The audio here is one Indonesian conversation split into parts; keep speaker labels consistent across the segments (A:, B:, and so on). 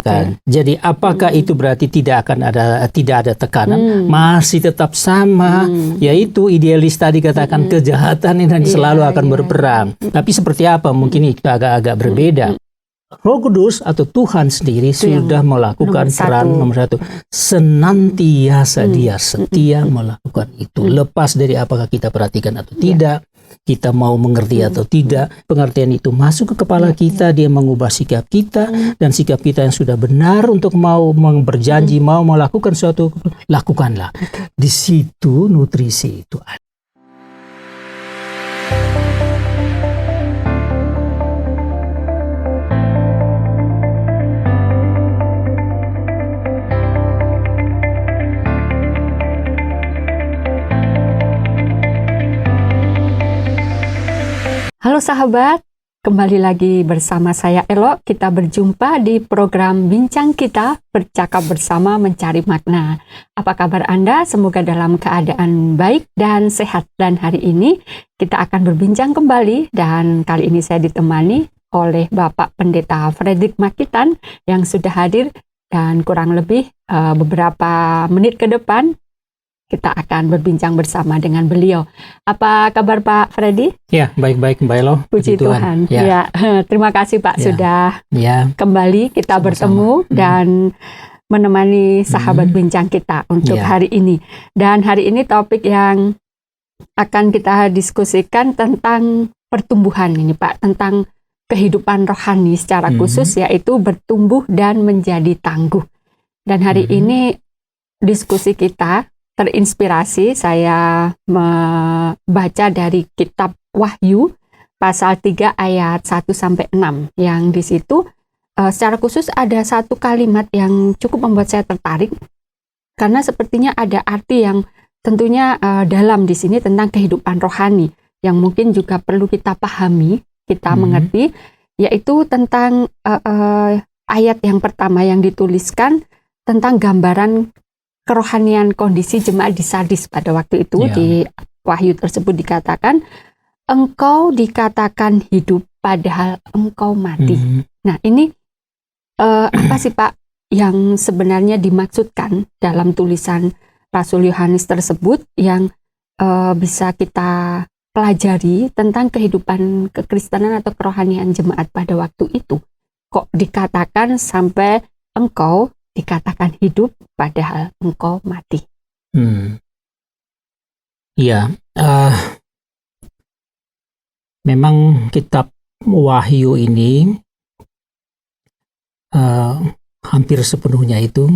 A: Kan. Jadi apakah itu berarti tidak ada tekanan? Masih tetap sama, yaitu idealis tadi katakan kejahatan ini selalu akan berperang. Tapi seperti apa? Mungkin itu agak-agak berbeda. Roh Kudus atau Tuhan sendiri sudah melakukan peran nomor satu. Senantiasa dia setia melakukan itu. Lepas dari apakah kita perhatikan atau tidak, kita mau mengerti atau tidak, pengertian itu masuk ke kepala kita, dia mengubah sikap kita, dan sikap kita yang sudah benar untuk mau berjanji, mau melakukan sesuatu, lakukanlah. Di situ nutrisi itu ada.
B: Halo sahabat, kembali lagi bersama saya Elo. Kita berjumpa di program Bincang Kita, bercakap bersama mencari makna. Apa kabar Anda? Semoga dalam keadaan baik dan sehat. Dan hari ini kita akan berbincang kembali, dan kali ini saya ditemani oleh Bapak Pendeta Frederick Makitan yang sudah hadir, dan kurang lebih beberapa menit ke depan kita akan berbincang bersama dengan beliau. Apa kabar Pak Freddy?
A: Ya, baik-baik Mbak Elo.
B: Puji Tuhan. Ya. Terima kasih Pak sudah kembali kita
A: sama-sama
B: bertemu dan menemani sahabat bincang kita untuk hari ini. Dan hari ini topik yang akan kita diskusikan tentang pertumbuhan ini Pak, tentang kehidupan rohani secara khusus, yaitu bertumbuh dan menjadi tangguh. Dan hari ini diskusi kita terinspirasi, saya membaca dari kitab Wahyu pasal 3 ayat 1-6 yang di situ secara khusus ada satu kalimat yang cukup membuat saya tertarik, karena sepertinya ada arti yang tentunya dalam di sini tentang kehidupan rohani yang mungkin juga perlu kita pahami, kita mengerti, yaitu tentang ayat yang pertama yang dituliskan tentang gambaran kerohanian kondisi jemaat di Sardis pada waktu itu. Di Wahyu tersebut dikatakan, engkau dikatakan hidup padahal engkau mati. Nah ini apa sih Pak yang sebenarnya dimaksudkan dalam tulisan Rasul Yohanes tersebut yang bisa kita pelajari tentang kehidupan kekristenan atau kerohanian jemaat pada waktu itu? Kok dikatakan sampai engkau dikatakan hidup padahal engkau mati?
A: Ya, memang kitab Wahyu ini hampir sepenuhnya itu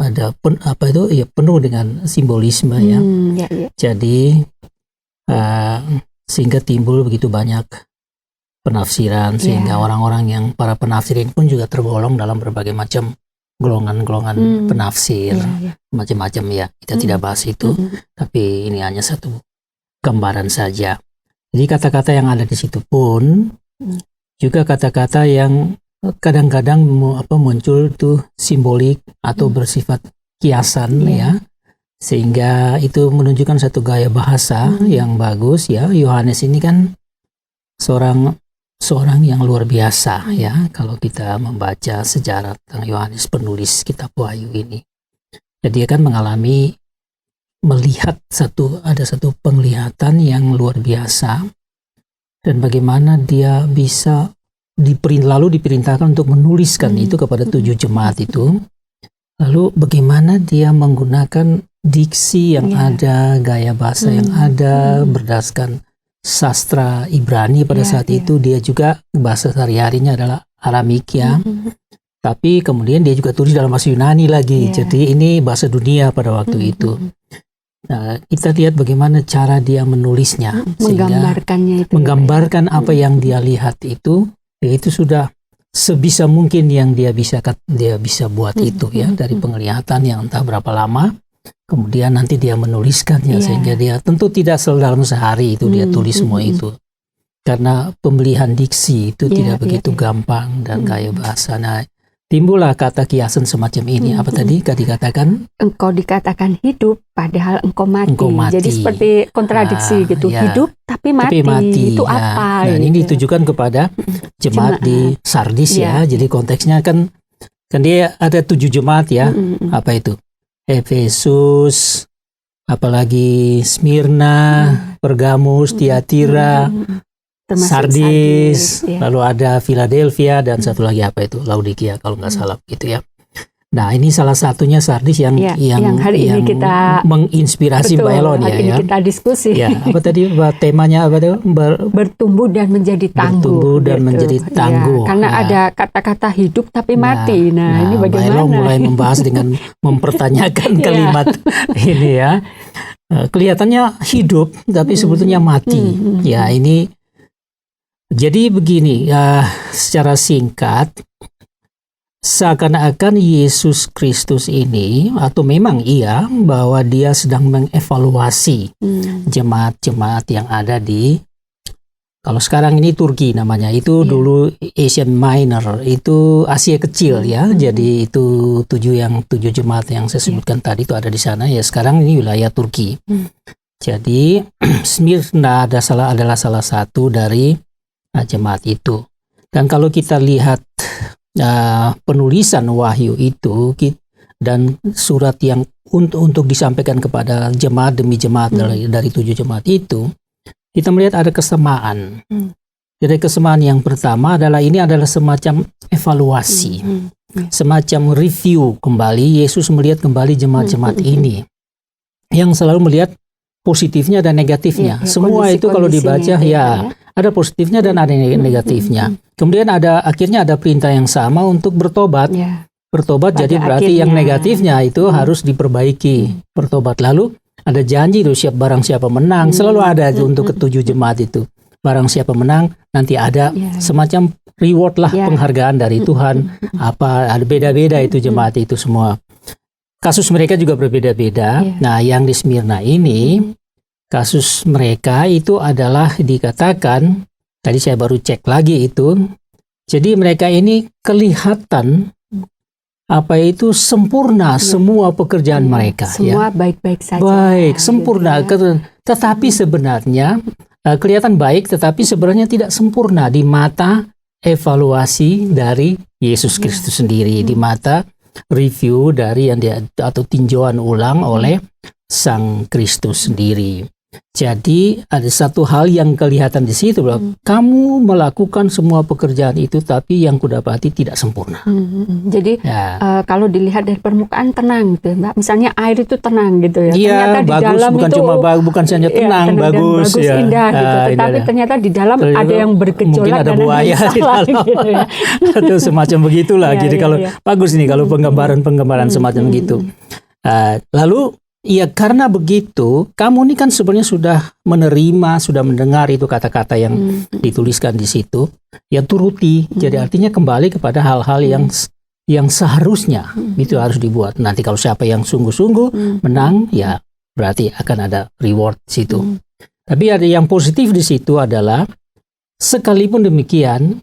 A: ada penuh dengan simbolisme ya. Jadi sehingga timbul begitu banyak penafsiran, sehingga orang-orang yang para penafsir ini pun juga tergolong dalam berbagai macam golongan-golongan penafsir, macam-macam ya. Kita tidak bahas itu, tapi ini hanya satu gambaran saja. Jadi kata-kata yang ada di situ pun juga kata-kata yang kadang-kadang muncul tuh simbolik atau bersifat kiasan ya, sehingga itu menunjukkan satu gaya bahasa yang bagus ya. Yohanes ini kan seorang yang luar biasa ya, kalau kita membaca sejarah tentang Yohanes penulis kitab Wahyu ini. Jadi dia kan melihat ada satu penglihatan yang luar biasa, dan bagaimana dia bisa lalu diperintahkan untuk menuliskan itu kepada 7 jemaat itu. Lalu bagaimana dia menggunakan diksi yang ada, gaya bahasa yang ada, berdasarkan sastra Ibrani pada saat itu. Dia juga bahasa sehari-harinya adalah Aramik ya. Tapi kemudian dia juga tulis dalam bahasa Yunani lagi. Jadi ini bahasa dunia pada waktu itu. Nah, kita lihat bagaimana cara dia menulisnya, menggambarkan apa yang dia lihat itu sudah sebisa mungkin yang dia bisa buat itu ya, dari penglihatan yang entah berapa lama. Kemudian nanti dia menuliskannya, sehingga dia tentu tidak dalam sehari itu dia tulis semua itu. Karena pemilihan diksi itu tidak begitu gampang dan gaya bahasa. Nah, timbullah kata kiasan semacam ini. Apa tadi dikatakan? Engkau dikatakan hidup padahal engkau mati. Jadi seperti kontradiksi gitu. Hidup tapi mati. Itu apa? Nah, ini ditujukan kepada jemaat di Sardis ya. Jadi konteksnya kan Kan dia ada 7 jemaat ya. Apa itu? Efesus, apalagi Smyrna, Pergamus, Tiatira, Sardis,
B: ya.
A: lalu ada Philadelphia, dan satu lagi apa itu? Laodikia kalau nggak salah gitu ya. Nah, ini salah satunya Sardis yang
B: hari ini kita
A: menginspirasi Mbak Elon ya.
B: Hari ini kita diskusi.
A: Ya, apa tadi temanya apa itu?
B: Bertumbuh dan menjadi tangguh.
A: Bertumbuh dan menjadi tangguh.
B: Ya, karena ada kata-kata hidup tapi mati. Nah, ini bagaimana?
A: Mbak Elon mulai membahas dengan mempertanyakan kalimat ini ya. Kelihatannya hidup tapi sebetulnya mati. Ya, ini jadi begini, secara singkat, seakan-akan Yesus Kristus ini, atau memang iya, bahwa dia sedang mengevaluasi jemaat-jemaat yang ada di, kalau sekarang ini Turki namanya, itu dulu Asia Minor, itu Asia Kecil ya, jadi itu 7 jemaat yang saya sebutkan tadi itu ada di sana, ya sekarang ini wilayah Turki. Jadi Smyrna adalah salah satu dari jemaat itu. Dan kalau kita lihat penulisan Wahyu itu dan surat yang untuk disampaikan kepada jemaat demi jemaat dari 7 jemaat itu, kita melihat ada kesamaan. Jadi kesamaan yang pertama adalah ini adalah semacam evaluasi, semacam review kembali. Yesus melihat kembali jemaat-jemaat ini yang selalu melihat positifnya dan negatifnya. Semua itu kalau dibaca ya ada positifnya dan ada negatifnya. Kemudian akhirnya ada perintah yang sama untuk bertobat. Bertobat jadi berarti yang negatifnya itu harus diperbaiki. Bertobat. Lalu ada janji itu barang siapa menang. Selalu ada itu untuk ke-7 jemaat itu. Barang siapa menang nanti ada semacam reward lah, penghargaan dari Tuhan. Ada beda-beda itu jemaat itu semua. Kasus mereka juga berbeda-beda. Nah, yang di Smyrna ini kasus mereka itu adalah dikatakan, tadi saya baru cek lagi itu, jadi mereka ini kelihatan sempurna semua pekerjaan mereka.
B: Semua baik-baik saja.
A: Baik, sempurna. Tetapi sebenarnya kelihatan baik, tetapi sebenarnya tidak sempurna di mata evaluasi dari Yesus Kristus sendiri, di mata review dari atau tinjauan ulang oleh Sang Kristus sendiri. Jadi ada satu hal yang kelihatan di situ bahwa kamu melakukan semua pekerjaan itu, tapi yang kudapati tidak sempurna.
B: Jadi kalau dilihat dari permukaan tenang, gitu, Mbak. Misalnya air itu tenang gitu ya.
A: Iya,
B: ternyata
A: bagus,
B: di dalam
A: bukan
B: itu
A: cuma bukan saja tenang, bagus ya.
B: Indah gitu. Tetapi ternyata di dalam ada yang bergejolak,
A: mungkin ada buaya di dalam. Gitu ya. Atau semacam begitulah. Jadi kalau bagus nih kalau penggambaran semacam gitu. Lalu ya karena begitu, kamu ini kan sebenarnya sudah menerima, sudah mendengar itu kata-kata yang dituliskan di situ, ya turuti. Jadi artinya kembali kepada hal-hal yang seharusnya itu harus dibuat. Nanti kalau siapa yang sungguh-sungguh menang, ya berarti akan ada reward di situ. Tapi ada yang positif di situ adalah, sekalipun demikian,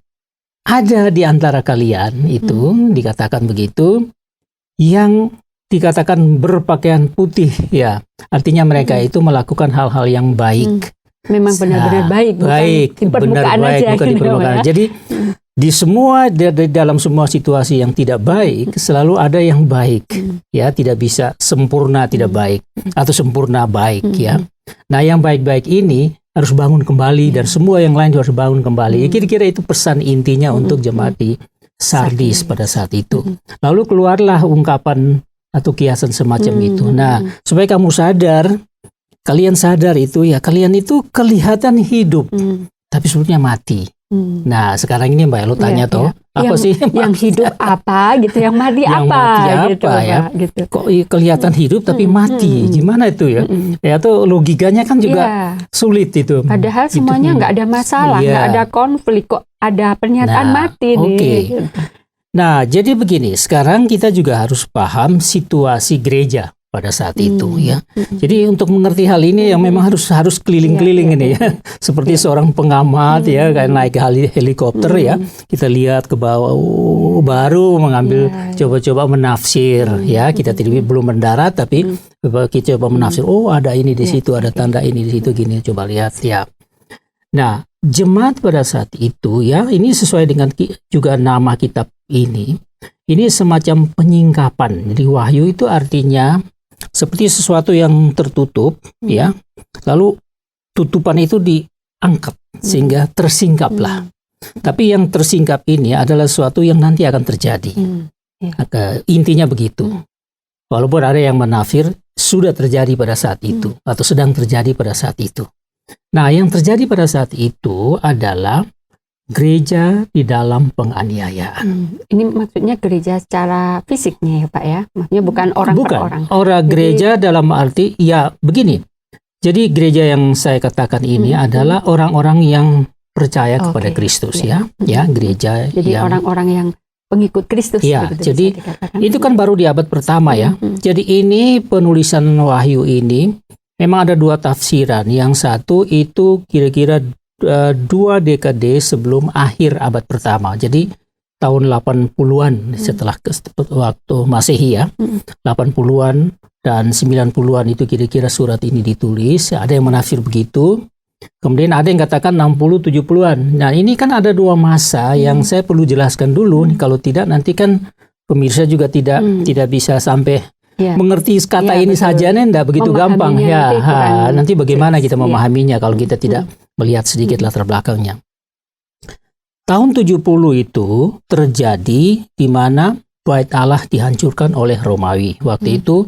A: ada di antara kalian itu dikatakan begitu, yang dikatakan berpakaian putih, ya artinya mereka itu melakukan hal-hal yang baik.
B: Memang benar-benar baik, bukan di permukaan aja.
A: Jadi di dalam semua situasi yang tidak baik selalu ada yang baik, ya tidak bisa sempurna tidak baik atau sempurna baik, ya. Nah yang baik-baik ini harus bangun kembali dan semua yang lain harus bangun kembali. Kira-kira itu pesan intinya untuk jemaat di Sardis pada saat itu. Lalu keluarlah ungkapan atau kiasan semacam itu. Nah, supaya kamu kalian sadar itu ya, kalian itu kelihatan hidup, tapi sebetulnya mati. Nah, sekarang ini Mbak Elo tanya apa sih
B: yang hidup apa gitu, yang mati
A: yang
B: apa,
A: mati
B: gitu,
A: ya?
B: gitu.
A: Kok kelihatan hidup tapi mati? Gimana itu ya? Ya itu logikanya kan juga sulit itu.
B: Padahal semuanya nggak ada masalah, nggak ada konflik, kok ada pernyataan mati nih. Gitu.
A: Nah, jadi begini, sekarang kita juga harus paham situasi gereja pada saat itu ya. Jadi untuk mengerti hal ini yang memang harus keliling-keliling ini ya. Seperti seorang pengamat ya, kayak naik helikopter ya. Kita lihat ke bawah, baru mengambil coba-coba menafsir ya. Kita belum mendarat tapi kita coba menafsir. Oh, ada ini di situ, ada tanda ini di situ gini, coba lihat ya. Nah, jemaat pada saat itu ya, ini sesuai dengan juga nama kitab ini ini semacam penyingkapan. Jadi wahyu itu artinya seperti sesuatu yang tertutup, ya. Lalu tutupan itu diangkat sehingga tersingkaplah. Tapi yang tersingkap ini adalah sesuatu yang nanti akan terjadi. Intinya begitu. Walaupun ada yang menafsir sudah terjadi pada saat itu atau sedang terjadi pada saat itu. Nah, yang terjadi pada saat itu adalah gereja di dalam penganiayaan.
B: Ini maksudnya gereja secara fisiknya ya Pak ya? Maksudnya bukan orang per orang.
A: Orang gereja dalam arti, ya begini. Jadi gereja yang saya katakan ini adalah orang-orang yang percaya kepada Kristus, ya. Ya, gereja.
B: Jadi orang-orang yang pengikut Kristus.
A: Ya, jadi itu kan baru di abad pertama ya. Jadi ini penulisan wahyu ini memang ada dua tafsiran. Yang satu itu kira-kira 2 dekade sebelum akhir abad pertama. Jadi tahun 80-an setelah waktu Masehi ya. 80-an dan 90-an itu kira-kira surat ini ditulis. Ada yang menafsir begitu. Kemudian ada yang katakan 60-70-an. Nah, ini kan ada dua masa yang saya perlu jelaskan dulu. Kalau tidak nanti kan pemirsa juga tidak bisa sampai mengerti kata ini saja, enggak begitu gampang ya. Nanti bagaimana kita memahaminya kalau kita tidak melihat sedikit latar belakangnya. Tahun 70 itu terjadi di mana Bait Allah dihancurkan oleh Romawi. Waktu itu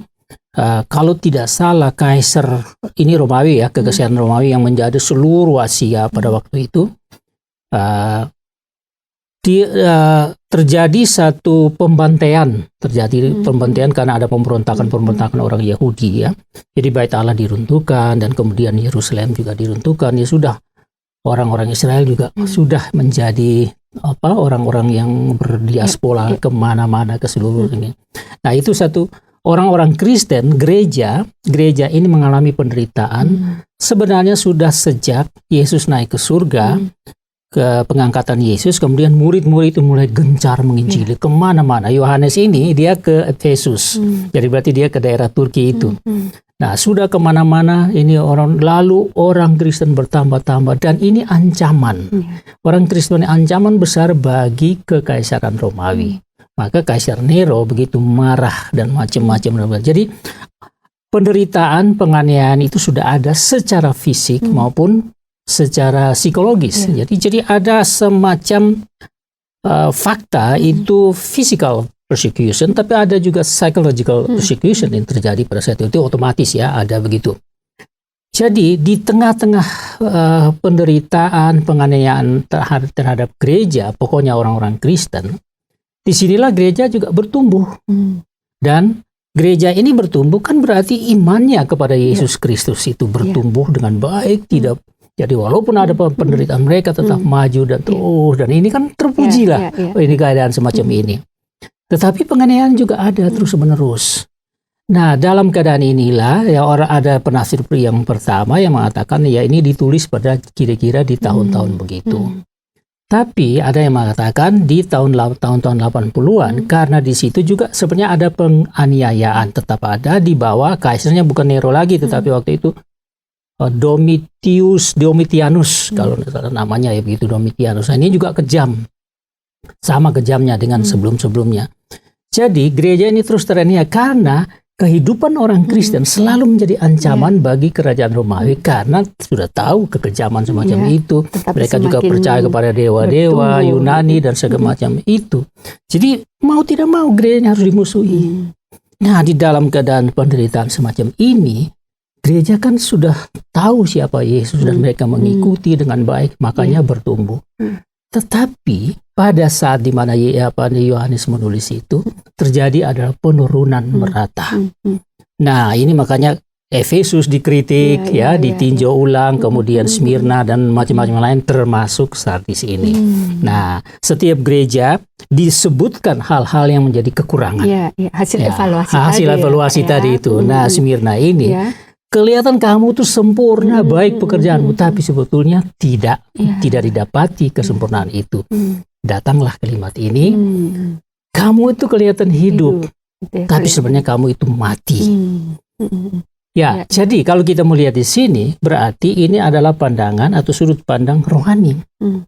A: kalau tidak salah Kaisar ini Romawi ya, kekaisaran Romawi yang menjadi seluruh Asia pada waktu itu. Terjadi satu pembantaian, karena ada pemberontakan orang Yahudi ya. Jadi Bait Allah diruntuhkan dan kemudian Yerusalem juga diruntuhkan. Ya sudah, orang-orang Israel juga sudah menjadi orang-orang yang berdiaspora kemana-mana ke seluruh dunia. Nah, itu satu. Orang-orang Kristen, gereja ini mengalami penderitaan sebenarnya sudah sejak Yesus naik ke surga, ke pengangkatan Yesus, kemudian murid-murid itu mulai gencar menginjili kemana-mana. Yohanes ini dia ke Efesus, jadi berarti dia ke daerah Turki itu. Nah, sudah kemana-mana ini lalu orang Kristen bertambah-tambah dan ini ancaman. Orang Kristen ancaman besar bagi kekaisaran Romawi. Maka Kaisar Nero begitu marah dan macam-macam. Jadi penderitaan, penganiayaan itu sudah ada secara fisik maupun secara psikologis. Jadi ada semacam fakta itu physical persecution, tapi ada juga psychological persecution yang terjadi pada saat itu otomatis ya, ada begitu. Jadi di tengah-tengah penderitaan, penganiayaan terhadap gereja, pokoknya orang-orang Kristen, disinilah gereja juga bertumbuh. Dan gereja ini bertumbuh kan berarti imannya kepada Yesus Kristus itu bertumbuh dengan baik. Jadi walaupun ada penderitaan mereka tetap maju dan terus. Dan ini kan terpujilah ini keadaan semacam ini. Tetapi penganiayaan juga ada terus menerus. Nah, dalam keadaan inilah ya ada penafsir yang pertama yang mengatakan ya ini ditulis pada kira-kira di tahun-tahun begitu. Tapi ada yang mengatakan di tahun-tahun 80-an karena di situ juga sebenarnya ada penganiayaan tetap ada di bawah kaisarnya bukan Nero lagi tetapi waktu itu Domitianus kalau namanya ya begitu, Domitianus. Nah, ini juga kejam. Sama kejamnya dengan sebelum-sebelumnya. Jadi gereja ini terus teraniaya karena kehidupan orang Kristen selalu menjadi ancaman bagi kerajaan Romawi karena sudah tahu kekejaman semacam itu. Mereka juga percaya kepada dewa-dewa Yunani dan segala macam itu. Jadi mau tidak mau gerejanya harus dimusuhi. Nah, di dalam keadaan penderitaan semacam ini, gereja kan sudah tahu siapa Yesus dan mereka mengikuti dengan baik, makanya bertumbuh. Tetapi pada saat di mana Yohanes menulis itu terjadi adalah penurunan merata. Nah, ini makanya Efesus dikritik ditinjau ulang, kemudian Smyrna dan macam-macam lain termasuk Sardis ini. Nah, setiap gereja disebutkan hal-hal yang menjadi kekurangan.
B: Hasil
A: evaluasi tadi itu. Nah, Smyrna ini kelihatan kamu tuh sempurna, baik pekerjaanmu, tapi sebetulnya tidak didapati kesempurnaan itu. Datanglah kalimat ini, kamu itu kelihatan hidup, tapi sebenarnya kamu itu mati. Jadi kalau kita melihat di sini, berarti ini adalah pandangan atau sudut pandang rohani.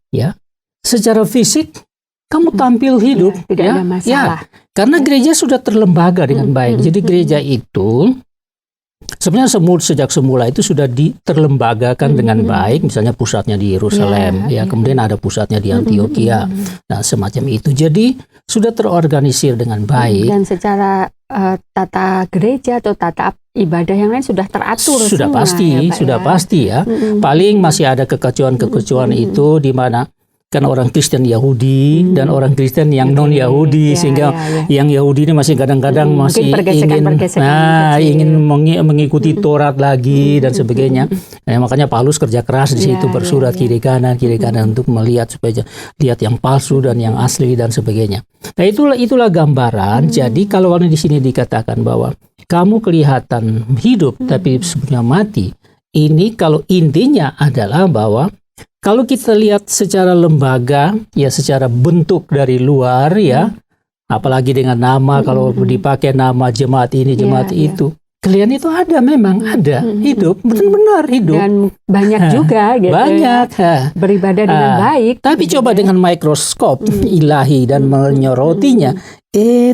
A: Ya, secara fisik kamu tampil hidup,
B: tidak ada masalah.
A: Karena gereja sudah terlembaga dengan baik. Jadi gereja itu sebenarnya sejak semula itu sudah terlembagakan dengan baik. Misalnya pusatnya di Yerusalem, kemudian ada pusatnya di Antioquia, nah semacam itu. Jadi sudah terorganisir dengan baik.
B: Dan secara tata gereja atau tata ibadah yang lain sudah teratur.
A: Sudah
B: semua,
A: pasti ya. Paling masih ada kekacauan itu di mana kan orang Kristen Yahudi dan orang Kristen yang non Yahudi, sehingga yang Yahudi ini masih kadang-kadang masih ingin mengikuti Taurat lagi dan sebagainya. Nah, makanya Paulus kerja keras di situ, bersurat kiri kanan untuk melihat supaya lihat yang palsu dan yang asli dan sebagainya. Nah, itulah gambaran. Jadi kalau di sini dikatakan bahwa kamu kelihatan hidup tapi sebenarnya mati, ini kalau intinya adalah bahwa kalau kita lihat secara lembaga, ya secara bentuk dari luar ya, apalagi dengan nama, kalau dipakai nama jemaat ini, jemaat itu, kalian itu memang ada, hidup, benar-benar hidup. Dan
B: banyak juga gitu.
A: Banyak.
B: Beribadah dengan baik.
A: Tapi coba dengan mikroskop ilahi dan menyoroti,nya,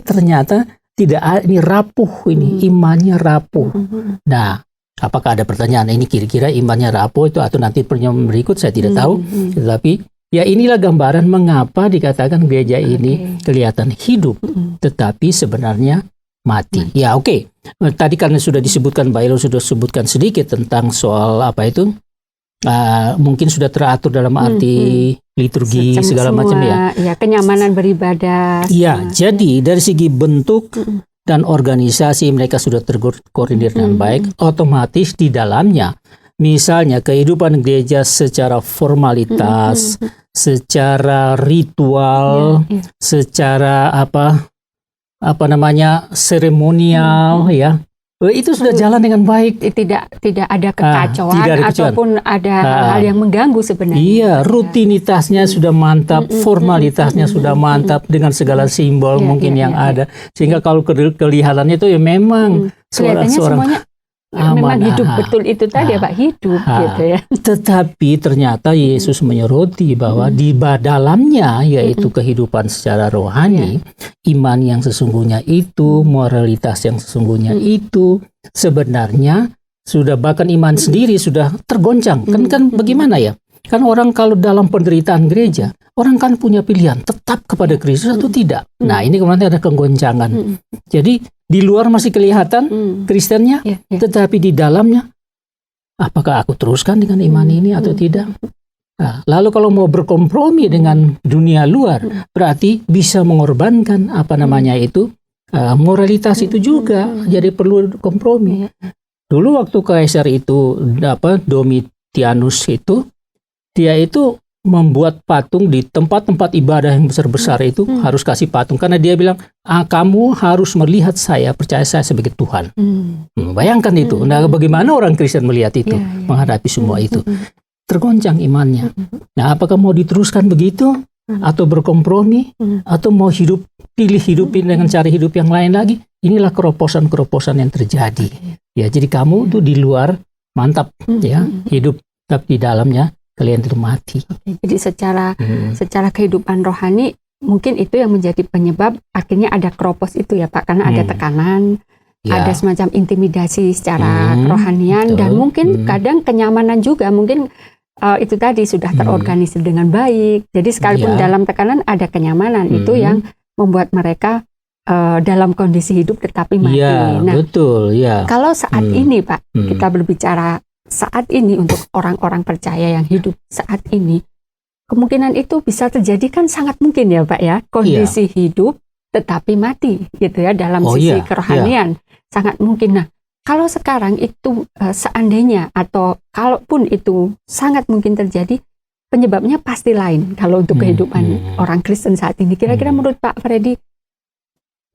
A: ternyata tidak, ini rapuh, ini imannya rapuh. Nah, apakah ada pertanyaan, ini kira-kira imannya rapuh itu atau nanti pertanyaan berikut saya tidak tahu. Tetapi ya inilah gambaran mengapa dikatakan gereja ini kelihatan hidup tetapi sebenarnya mati. Ya oke. Tadi karena sudah disebutkan, Mbak Elo sudah sebutkan sedikit tentang soal apa itu. Mungkin sudah teratur dalam arti liturgi segala macam ya.
B: Ya, kenyamanan beribadah.
A: Ya, jadi dari segi bentuk dan organisasi mereka sudah terkoordinir dengan baik, otomatis di dalamnya, misalnya kehidupan gereja secara formalitas, secara ritual, secara seremonial, ya, itu sudah jalan dengan baik.
B: Tidak ada kekacauan ataupun ada hal-hal yang mengganggu sebenarnya.
A: Iya, rutinitasnya sudah mantap, formalitasnya sudah mantap dengan segala simbol mungkin yang ada. Sehingga kalau kelihatannya itu ya memang seorang
B: memang hidup betul itu tadi ya Pak, hidup gitu ya.
A: Tetapi ternyata Yesus menyoroti bahwa di dalamnya yaitu kehidupan secara rohani, iman yang sesungguhnya itu, moralitas yang sesungguhnya itu sebenarnya sudah, bahkan iman sendiri sudah tergoncang. Kan bagaimana ya? Kan orang kalau dalam penderitaan gereja, orang kan punya pilihan tetap kepada Kristus atau tidak. Nah, ini kemarin ada kegoncangan. Jadi di luar masih kelihatan Kristennya, tetapi di dalamnya, apakah aku teruskan dengan iman ini atau tidak? Nah, lalu kalau mau berkompromi dengan dunia luar, berarti bisa mengorbankan moralitas itu juga. Jadi perlu kompromi. Dulu waktu Kaisar itu, Domitianus itu, dia itu membuat patung di tempat-tempat ibadah yang besar-besar itu, harus kasih patung. Karena dia bilang, kamu harus melihat saya, percaya saya sebagai Tuhan. Bayangkan itu. Nah, bagaimana orang Kristen melihat itu, menghadapi semua itu. Tergoncang imannya. Nah, apakah mau diteruskan begitu? Atau berkompromi? Atau mau pilih hidupin dengan cara hidup yang lain lagi? Inilah keroposan-keroposan yang terjadi. Ya, jadi kamu tuh di luar mantap, ya, hidup, tapi di dalamnya kalian itu mati.
B: Jadi secara kehidupan rohani mungkin itu yang menjadi penyebab akhirnya ada keropos itu ya Pak, karena ada tekanan, ada semacam intimidasi secara kerohanian, dan mungkin kadang kenyamanan juga, mungkin itu tadi sudah terorganisir dengan baik. Jadi sekalipun dalam tekanan ada kenyamanan, itu yang membuat mereka dalam kondisi hidup tetapi mati. Nah,
A: betul,
B: kalau saat ini Pak, kita berbicara saat ini untuk orang-orang percaya yang hidup saat ini, kemungkinan itu bisa terjadi kan sangat mungkin ya Pak ya, kondisi hidup tetapi mati gitu ya dalam sisi kerohanian, sangat mungkin. Nah, kalau sekarang itu seandainya atau kalaupun itu sangat mungkin terjadi, penyebabnya pasti lain. Kalau untuk kehidupan orang Kristen saat ini, kira-kira menurut Pak Freddy,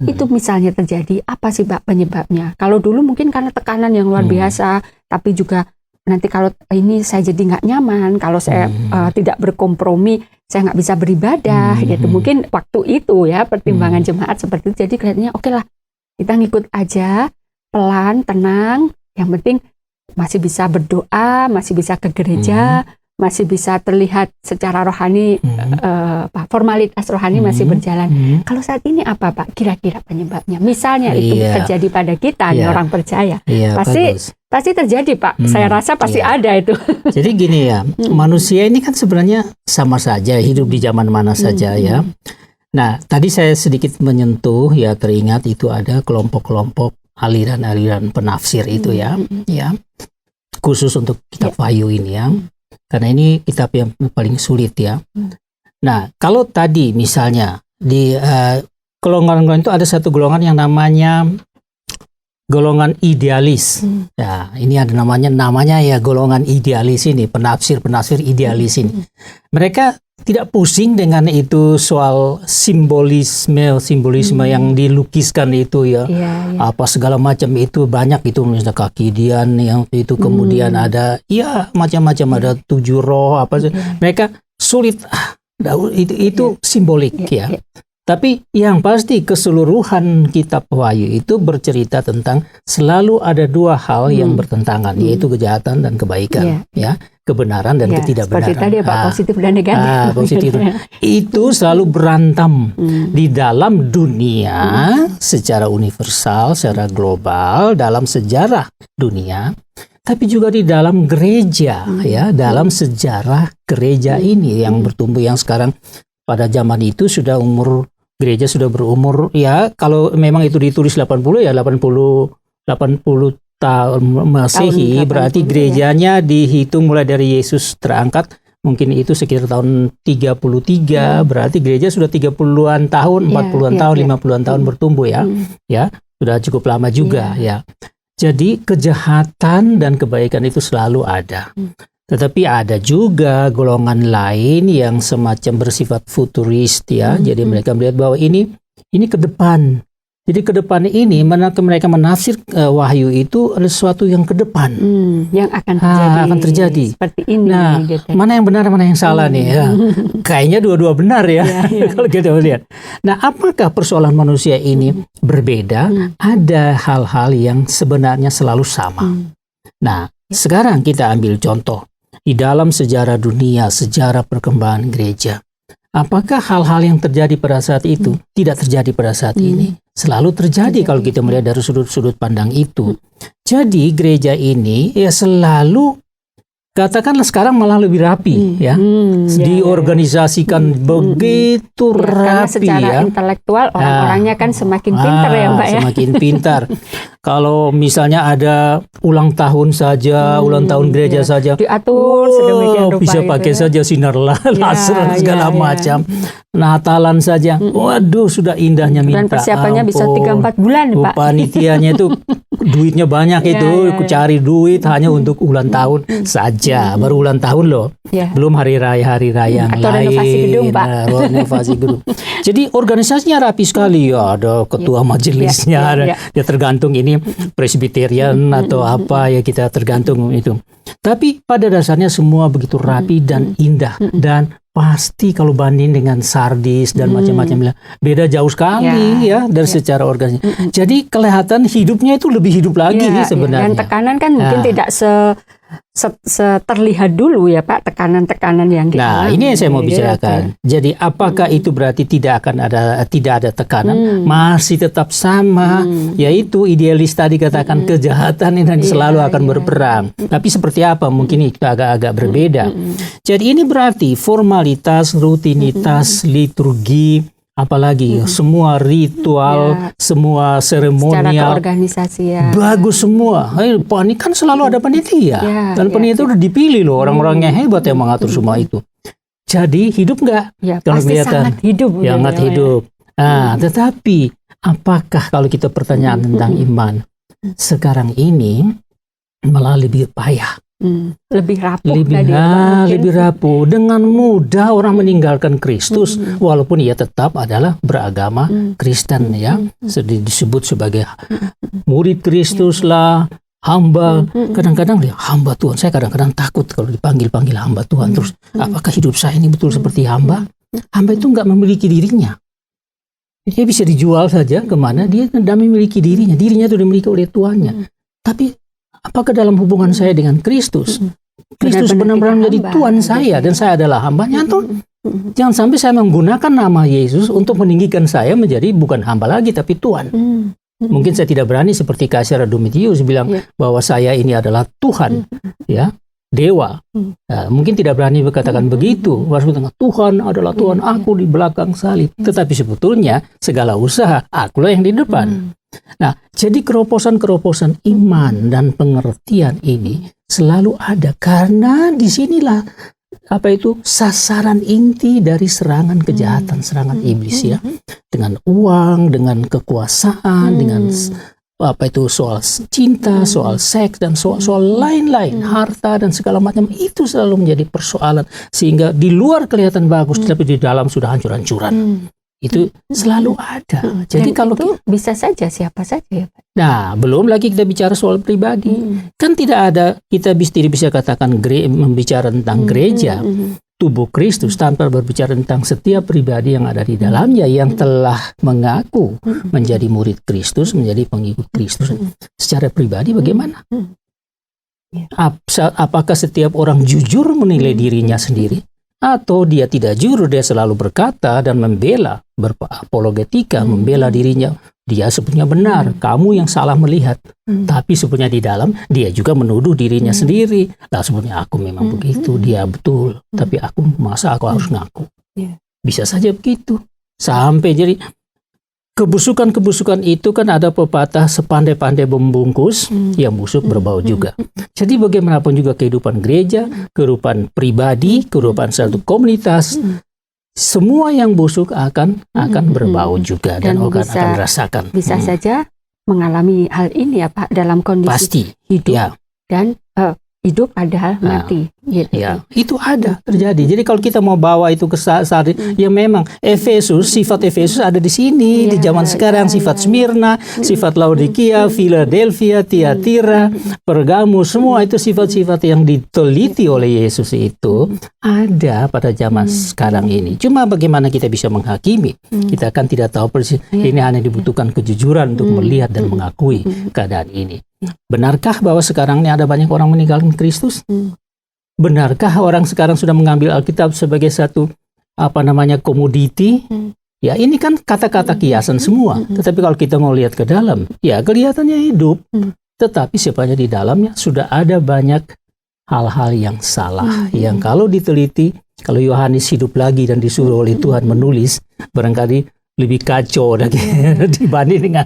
B: itu misalnya terjadi, apa sih Pak penyebabnya? Kalau dulu mungkin karena tekanan yang luar biasa, tapi juga nanti kalau ini saya jadi nggak nyaman, kalau saya tidak berkompromi, saya nggak bisa beribadah, gitu. Mungkin waktu itu ya pertimbangan jemaat seperti itu. Jadi kelihatannya oke lah, kita ngikut aja, pelan, tenang. Yang penting masih bisa berdoa, masih bisa ke gereja, masih bisa terlihat secara rohani, formalitas rohani masih berjalan. Kalau saat ini apa Pak kira-kira penyebabnya? Misalnya itu terjadi pada kita, orang percaya, pasti terjadi Pak. Saya rasa pasti ada itu.
A: Jadi gini ya, manusia ini kan sebenarnya sama saja, hidup di zaman mana saja ya. Nah, tadi saya sedikit menyentuh ya, teringat itu ada kelompok-kelompok aliran-aliran penafsir itu ya, khusus untuk kitab Wahyu ini ya. Karena ini kitab yang paling sulit ya. Nah, kalau tadi misalnya di golongan-golongan itu ada satu golongan yang namanya golongan idealis. Ya, ini ada namanya ya golongan idealis ini, penafsir idealis ini. Mereka tidak pusing dengan itu soal simbolisme yang dilukiskan itu ya. Apa segala macam itu banyak itu, misalnya kaki Dian yang itu, kemudian ada macam-macam, ada 7 roh apa. Mereka sulit itu simbolik ya. Tapi yang pasti keseluruhan kitab Wahyu itu bercerita tentang selalu ada 2 hal yang bertentangan, yaitu kejahatan dan kebaikan, ya, kebenaran dan ketidakbenaran.
B: Seperti tadi Pak, positif dan negatif.
A: Positif. Itu selalu berantem di dalam dunia secara universal, secara global, dalam sejarah dunia, tapi juga di dalam gereja, ya, dalam sejarah gereja ini yang bertumbuh, yang sekarang pada zaman itu sudah gereja sudah berumur ya, kalau memang itu ditulis 80 ya 80 tahun Masehi, berarti gerejanya dihitung mulai dari Yesus terangkat, mungkin itu sekitar tahun 33, berarti gereja sudah 30-an tahun, 40-an tahun, 50-an tahun bertumbuh ya. Ya, sudah cukup lama juga ya. Jadi kejahatan dan kebaikan itu selalu ada. Tetapi ada juga golongan lain yang semacam bersifat futuris ya. Jadi mereka melihat bahwa ini ke depan. Jadi ke depan ini mereka menafsir Wahyu itu adalah sesuatu yang ke depan.
B: Yang akan terjadi. Seperti ini.
A: Nah, mana yang benar, mana yang salah nih ya. Kayaknya dua-dua benar ya. Kalau kita lihat. Nah, apakah persoalan manusia ini berbeda? Ada hal-hal yang sebenarnya selalu sama. Nah, sekarang kita ambil contoh. Di dalam sejarah dunia, sejarah perkembangan gereja, apakah hal-hal yang terjadi pada saat itu tidak terjadi pada saat ini? Selalu terjadi kalau kita melihat dari sudut-sudut pandang itu. Jadi gereja ini ya selalu, katakanlah sekarang malah lebih rapi ya, diorganisasikan begitu
B: karena
A: rapi
B: secara
A: ya.
B: Intelektual orang-orangnya kan semakin pintar ya Mbak ya.
A: Semakin pintar. Kalau misalnya ada ulang tahun saja, ulang tahun gereja saja,
B: diatur sedemikian rupa
A: bisa pakai saja sinar laser segala macam. Natalan saja, waduh sudah indahnya minta.
B: Dan persiapannya bisa 3-4 bulan Pak.
A: Panitianya itu duitnya banyak itu, cari duit hanya untuk ulang tahun saja, baru ulang tahun loh. Belum hari raya yang
B: atau
A: lain.
B: Renovasi gedung Pak.
A: Renovasi gedung. Jadi organisasinya rapi sekali ya, ada ketua majelisnya, ya tergantung ini Presbyterian atau apa ya, kita tergantung itu. Tapi pada dasarnya semua begitu rapi dan indah, dan pasti kalau banding dengan Sardis dan macam-macam beda jauh sekali ya dari secara organisasi. Jadi kelihatan hidupnya itu lebih hidup lagi sebenarnya.
B: Dan tekanan kan mungkin tidak terlihat dulu ya Pak, tekanan-tekanan yang dialami.
A: Nah, ini yang saya mau bicarakan. Jadi apakah itu berarti tidak ada tekanan? Masih tetap sama, yaitu idealis tadi katakan kejahatan ini selalu akan berperang. Tapi seperti apa? Mungkin itu agak-agak berbeda. Jadi ini berarti formalitas, rutinitas, liturgi, apalagi semua ritual, semua seremonial,
B: organisasi
A: bagus semua. Ini kan selalu ada panitia, dan panitia udah dipilih loh, orang-orang yang hebat yang mengatur semua itu. Jadi hidup nggak? Kalau
B: pasti sangat hidup.
A: Sangat hidup. Nah, tetapi apakah kalau kita pertanyaan tentang iman sekarang ini malah lebih payah?
B: Lebih rapuh
A: lebih rapuh. Dengan mudah orang meninggalkan Kristus, walaupun ia tetap adalah beragama Kristen ya, disebut sebagai murid Kristus lah, hamba. Kadang-kadang hamba Tuhan, saya kadang-kadang takut kalau dipanggil hamba Tuhan. Terus apakah hidup saya ini betul seperti hamba? Hamba itu nggak memiliki dirinya. Dia bisa dijual saja kemana, dia tidak memiliki dirinya. Dirinya itu dimiliki oleh Tuannya. Tapi apakah dalam hubungan saya dengan Kristus, Kristus benar-benar menjadi Tuhan saya dan saya adalah hambanya. Toh jangan sampai saya menggunakan nama Yesus untuk meninggikan saya menjadi bukan hamba lagi tapi Tuhan. Mungkin saya tidak berani seperti Kaisar Domitius bilang bahwa saya ini adalah Tuhan, ya, dewa. Nah, mungkin tidak berani berkatakan begitu. Tuhan adalah Tuhan, aku di belakang salib. Tetapi sebetulnya segala usaha akulah yang di depan. Nah, jadi keroposan-keroposan iman dan pengertian ini selalu ada karena disinilah sasaran inti dari serangan kejahatan, serangan iblis, ya, dengan uang, dengan kekuasaan, dengan soal cinta, soal seks dan soal lain-lain, harta dan segala macam itu selalu menjadi persoalan sehingga di luar kelihatan bagus, tapi di dalam sudah hancur-hancuran. Itu selalu ada. Jadi kalau
B: itu bisa saja siapa saja, ya Pak.
A: Nah, belum lagi kita bicara soal pribadi. Kan tidak ada, kita tidak bisa katakan membicara tentang gereja, tubuh Kristus tanpa berbicara tentang setiap pribadi yang ada di dalamnya yang telah mengaku menjadi murid Kristus, menjadi pengikut Kristus. Secara pribadi bagaimana? Apakah setiap orang jujur menilai dirinya sendiri? Atau dia tidak jujur, dia selalu berkata dan membela, berapologetika, membela dirinya. Dia sebenarnya benar, kamu yang salah melihat. Tapi sebenarnya di dalam, dia juga menuduh dirinya sendiri. Lah sebenarnya aku memang begitu, dia betul. Tapi aku harus ngaku. Bisa saja begitu. Sampai jadi kebusukan-kebusukan itu kan ada pepatah sepandai-pandai membungkus, yang busuk berbau juga. Jadi bagaimanapun juga kehidupan gereja, kehidupan pribadi, kehidupan satu komunitas, semua yang busuk akan berbau juga dan akan dirasakan.
B: Bisa saja mengalami hal ini ya Pak dalam kondisi hidup dan hidup padahal mati.
A: Ya, itu ada terjadi. Jadi kalau kita mau bawa itu ke saat ya memang sifat Efesus ada di sini di zaman sekarang, sifat Smyrna, sifat Laodikia, Philadelphia, Thyatira, Pergamus, semua itu sifat-sifat yang diteliti oleh Yesus itu ada pada zaman sekarang ini. Cuma bagaimana kita bisa menghakimi? Kita kan tidak tahu persis. Ini hanya dibutuhkan kejujuran untuk melihat dan mengakui keadaan ini. Benarkah bahwa sekarang ini ada banyak orang meninggalkan Kristus? Benarkah orang sekarang sudah mengambil Alkitab sebagai satu komoditi? Ya, ini kan kata-kata kiasan semua. Tetapi kalau kita mau lihat ke dalam, ya kelihatannya hidup. Tetapi sebenarnya di dalamnya sudah ada banyak hal-hal yang salah. Yang kalau diteliti, kalau Yohanes hidup lagi dan disuruh oleh Tuhan menulis, barangkali lebih kacau dibanding dengan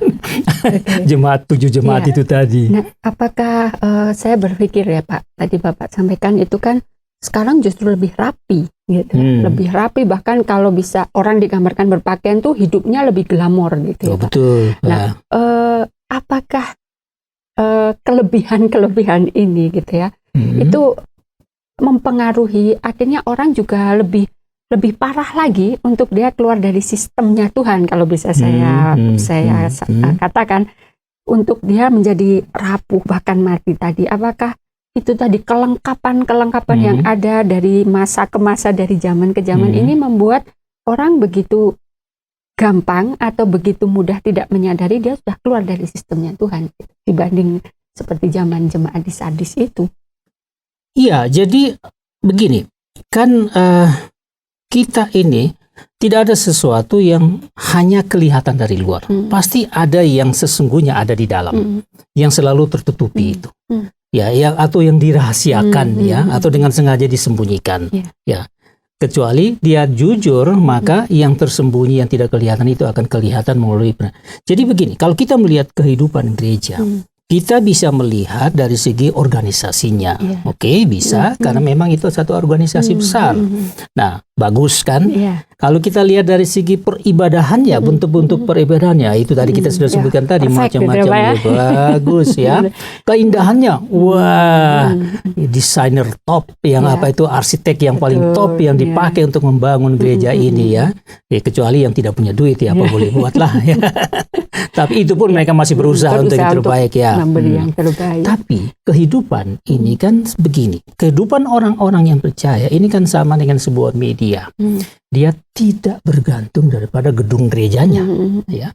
A: tujuh jemaat itu tadi.
B: Nah, apakah saya berpikir ya Pak, tadi Bapak sampaikan itu kan sekarang justru lebih rapi, gitu, lebih rapi, bahkan kalau bisa orang digambarkan berpakaian tuh hidupnya lebih glamor gitu ya Pak.
A: Betul.
B: Nah, apakah kelebihan ini gitu ya, itu mempengaruhi akhirnya orang juga lebih parah lagi untuk dia keluar dari sistemnya Tuhan, kalau bisa saya katakan, untuk dia menjadi rapuh bahkan mati tadi. Apakah itu tadi kelengkapan yang ada dari masa ke masa, dari zaman ke zaman ini membuat orang begitu gampang atau begitu mudah tidak menyadari dia sudah keluar dari sistemnya Tuhan dibanding seperti zaman jemaat di Sardis itu?
A: Iya, jadi begini kan. Kita ini tidak ada sesuatu yang hanya kelihatan dari luar. Pasti ada yang sesungguhnya ada di dalam, yang selalu tertutupi itu. Ya, atau yang dirahasiakan atau dengan sengaja disembunyikan. Ya. Kecuali dia jujur, maka yang tersembunyi, yang tidak kelihatan itu akan kelihatan melalui. Jadi begini, kalau kita melihat kehidupan gereja, kita bisa melihat dari segi organisasinya. Oke, bisa, karena memang itu satu organisasi besar. Nah, bagus kan? Kalau kita lihat dari segi peribadahannya, bentuk-bentuk peribadahannya, itu tadi kita sudah sebutkan tadi, macam-macam. Bagus ya. Keindahannya, wah, desainer top, yang arsitek yang paling top yang dipakai untuk membangun gereja ini ya. Kecuali yang tidak punya duit ya, apa boleh buat lah ya. Tapi itu pun mereka masih berusaha untuk yang terbaik ya.
B: Memberi yang terbaik.
A: Tapi kehidupan ini kan begini. Kehidupan orang-orang yang percaya ini kan sama dengan sebuah media. Dia tidak bergantung daripada gedung gerejanya. Ya.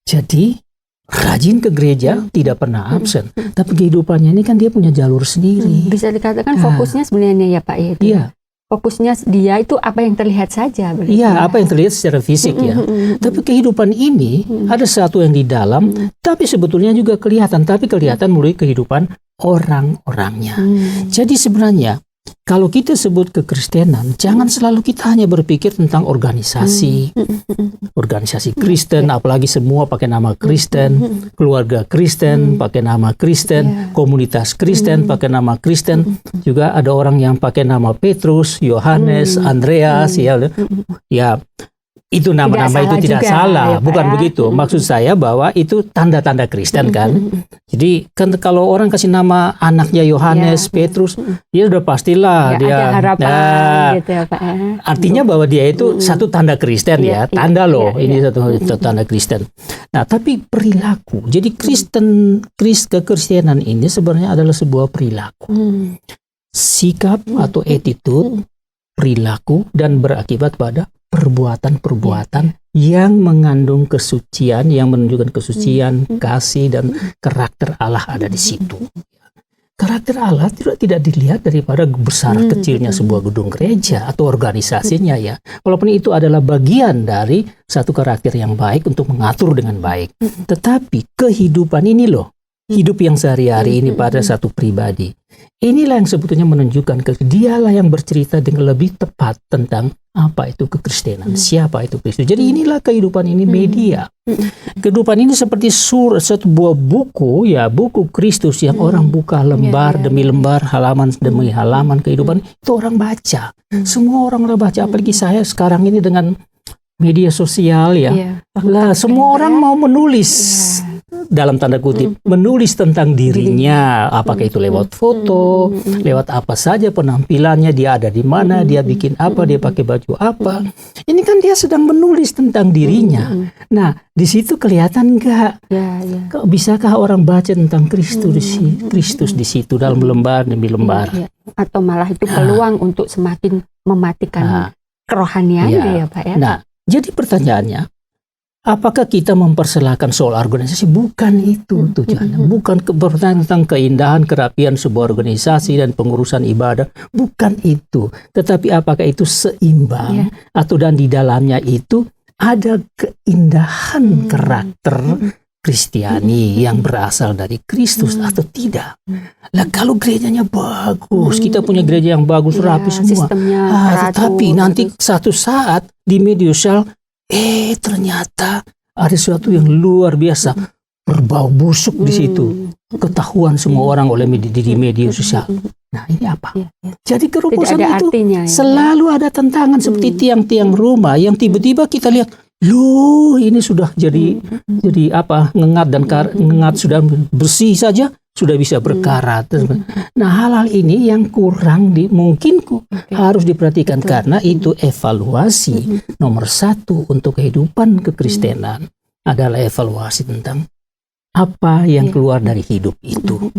A: Jadi rajin ke gereja, tidak pernah absen. Tapi kehidupannya ini kan dia punya jalur sendiri.
B: Bisa dikatakan fokusnya sebenarnya ya Pak ya.
A: Iya.
B: Fokusnya dia itu apa yang terlihat saja.
A: Iya, apa yang terlihat secara fisik ya. Tapi kehidupan ini ada sesuatu yang di dalam, tapi sebetulnya juga kelihatan. Tapi kelihatan melalui kehidupan orang-orangnya. Jadi sebenarnya kalau kita sebut kekristenan, jangan selalu kita hanya berpikir tentang organisasi Kristen, apalagi semua pakai nama Kristen, keluarga Kristen pakai nama Kristen, komunitas Kristen pakai nama Kristen. Juga ada orang yang pakai nama Petrus, Yohanes, Andreas, ya itu nama-nama itu tidak salah, bukan begitu. Maksud saya bahwa itu tanda-tanda Kristen kan. Jadi kan kalau orang kasih nama anaknya Yohanes, Petrus, ya udah pastilah dia
B: ada harapan gitu ya Pak.
A: Artinya bahwa dia itu satu tanda Kristen ya, tanda loh, ini satu tanda Kristen. Nah, tapi perilaku. Jadi kekristenan ini sebenarnya adalah sebuah perilaku. Sikap atau attitude, perilaku, dan berakibat pada perbuatan-perbuatan yang mengandung kesucian, yang menunjukkan kesucian, kasih, dan karakter Allah ada di situ. Karakter Allah tidak dilihat daripada besar kecilnya sebuah gedung gereja atau organisasinya ya. Walaupun itu adalah bagian dari satu karakter yang baik untuk mengatur dengan baik. Tetapi kehidupan ini loh, hidup yang sehari-hari ini pada satu pribadi. Inilah yang sebetulnya menunjukkan dialah yang bercerita dengan lebih tepat tentang apa itu kekristenan, siapa itu Kristus. Jadi inilah kehidupan ini media. Kehidupan ini seperti sebuah buku, ya buku Kristus yang orang buka lembar demi lembar, halaman demi halaman kehidupan itu orang baca. Semua orang baca, apalagi saya sekarang ini dengan media sosial ya. Lah semua orang mau menulis. Dalam tanda kutip, menulis tentang dirinya, apakah itu lewat foto, lewat apa saja penampilannya, dia ada di mana, dia bikin apa, dia pakai baju apa. Ini kan dia sedang menulis tentang dirinya. Nah, di situ kelihatan nggak? Bisakah orang baca tentang Kristus di situ dalam lembar demi lembar?
B: Atau malah itu peluang untuk semakin mematikan kerohaniannya ya Pak ya?
A: Nah, jadi pertanyaannya, apakah kita mempersilahkan soal organisasi? Bukan itu tujuannya. Bukan pertanyaan tentang keindahan, kerapian sebuah organisasi dan pengurusan ibadah. Bukan itu. Tetapi apakah itu seimbang? Atau dan di dalamnya itu ada keindahan karakter Kristiani yang berasal dari Kristus atau tidak? Lah kalau gerejanya bagus, kita punya gereja yang bagus, rapi semua. Tetapi nanti satu saat di media sosial, ternyata ada sesuatu yang luar biasa berbau busuk di situ, ketahuan semua orang oleh di media sosial. Nah ini apa? Jadi kerupusan itu selalu ada tantangan seperti tiang-tiang rumah yang tiba-tiba kita lihat, loh ini sudah jadi apa, ngengat dan ngengat sudah bersih saja sudah bisa berkarat. Nah hal-hal ini yang kurang mungkin harus diperhatikan karena itu evaluasi nomor satu untuk kehidupan kekristenan adalah evaluasi tentang apa yang keluar dari hidup itu